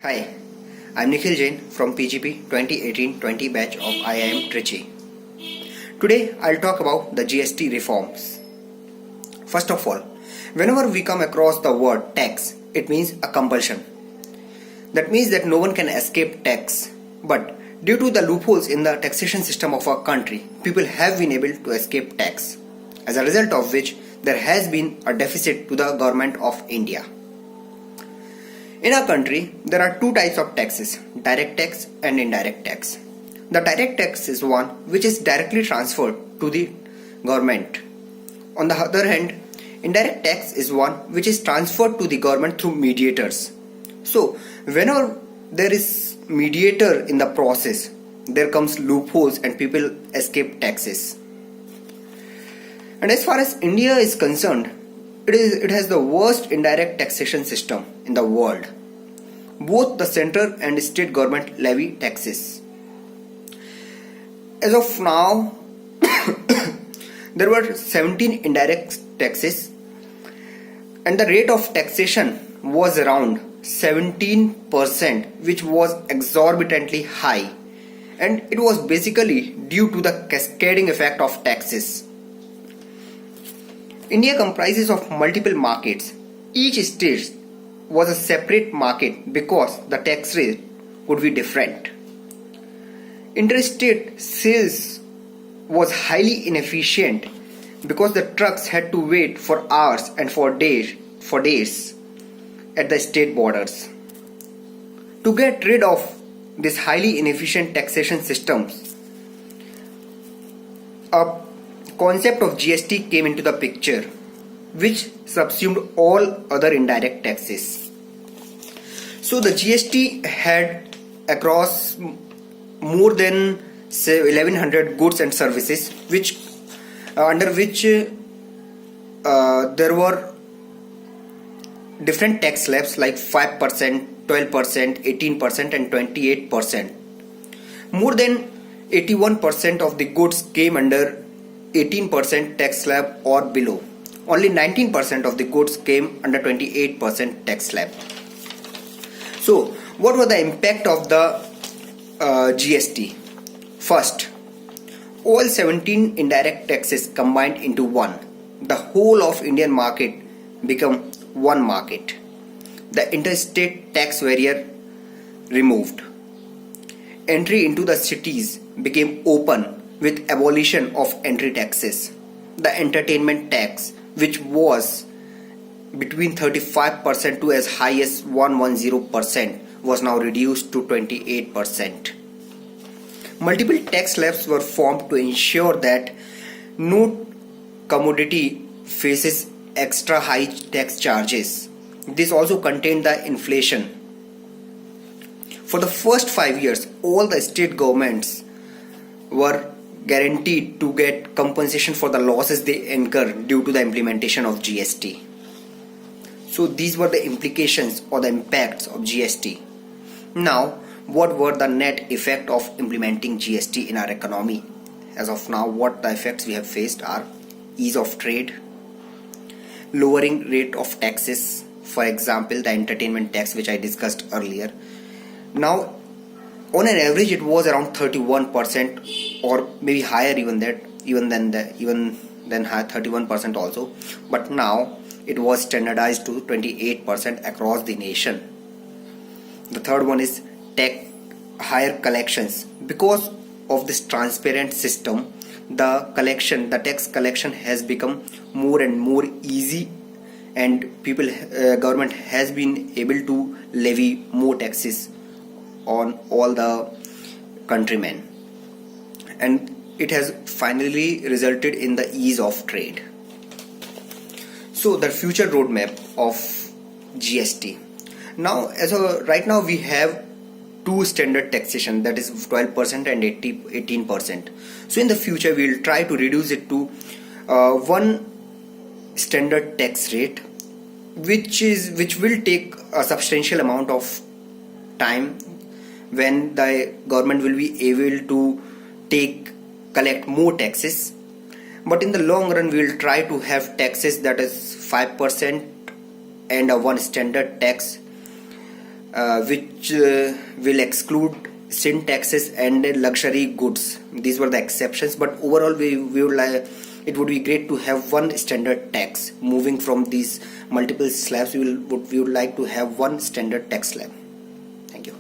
Hi, I'm Nikhil Jain from PGP 2018-20 batch of IIM Trichy. Today I'll talk about the GST reforms. First of all, whenever we come across the word tax, it means a compulsion. That means that no one can escape tax. But due to the loopholes in the taxation system of our country, people have been able to escape tax. As a result of which, there has been a deficit to the government of India. In our country, there are two types of taxes, direct tax and indirect tax. The direct tax is one which is directly transferred to the government. On the other hand, indirect tax is one which is transferred to the government through mediators. So, whenever there is mediator in the process, there comes loopholes and people escape taxes. And as far as India is concerned, it has the worst indirect taxation system in the world. Both the central and state government levy taxes. As of now, there were 17 indirect taxes and the rate of taxation was around 17%, which was exorbitantly high, and it was basically due to the cascading effect of taxes. India comprises of multiple markets. Each state was a separate market because the tax rate would be different. Interstate sales was highly inefficient because the trucks had to wait for hours and for days at the state borders. To get rid of this highly inefficient taxation systems, a concept of GST came into the picture, which subsumed all other indirect taxes. So the GST had across more than 1100 goods and services, which under which there were different tax slabs like 5%, 12%, 18% and 28%. More than 81% of the goods came under 18% tax slab or below. Only 19% of the goods came under 28% tax slab. So, what was the impact of the GST? First, all 17 indirect taxes combined into one. The whole of Indian market became one market. The interstate tax barrier removed. Entry into the cities became open with abolition of entry taxes. The entertainment tax, which was between 35% to as high as 110%, was now reduced to 28%. Multiple tax slabs were formed to ensure that no commodity faces extra high tax charges. This also contained the inflation. For the first 5 years, all the state governments were guaranteed to get compensation for the losses they incur due to the implementation of GST. So these were the implications or the impacts of GST. Now, what were the net effect of implementing GST in our economy? As of now, what the effects we have faced are ease of trade, lowering rate of taxes, for example the entertainment tax which I discussed earlier. Now on an average it was around 31% or maybe higher even than high 31% also, but now it was standardized to 28% across the nation. The third one is higher collections. Because of this transparent system, the tax collection has become more and more easy, and government has been able to levy more taxes on all the countrymen, and it has finally resulted in the ease of trade. So the future roadmap of GST. Now right now we have two standard taxation, that is 12% and 18%. So in the future we will try to reduce it to one standard tax rate, which will take a substantial amount of time when the government will be able to collect more taxes. But in the long run we will try to have taxes that is 5% and a one standard tax which will exclude sin taxes and luxury goods. These were the exceptions, but overall we would like, it would be great to have one standard tax. Moving from these multiple slabs, we would like to have one standard tax slab. Thank you.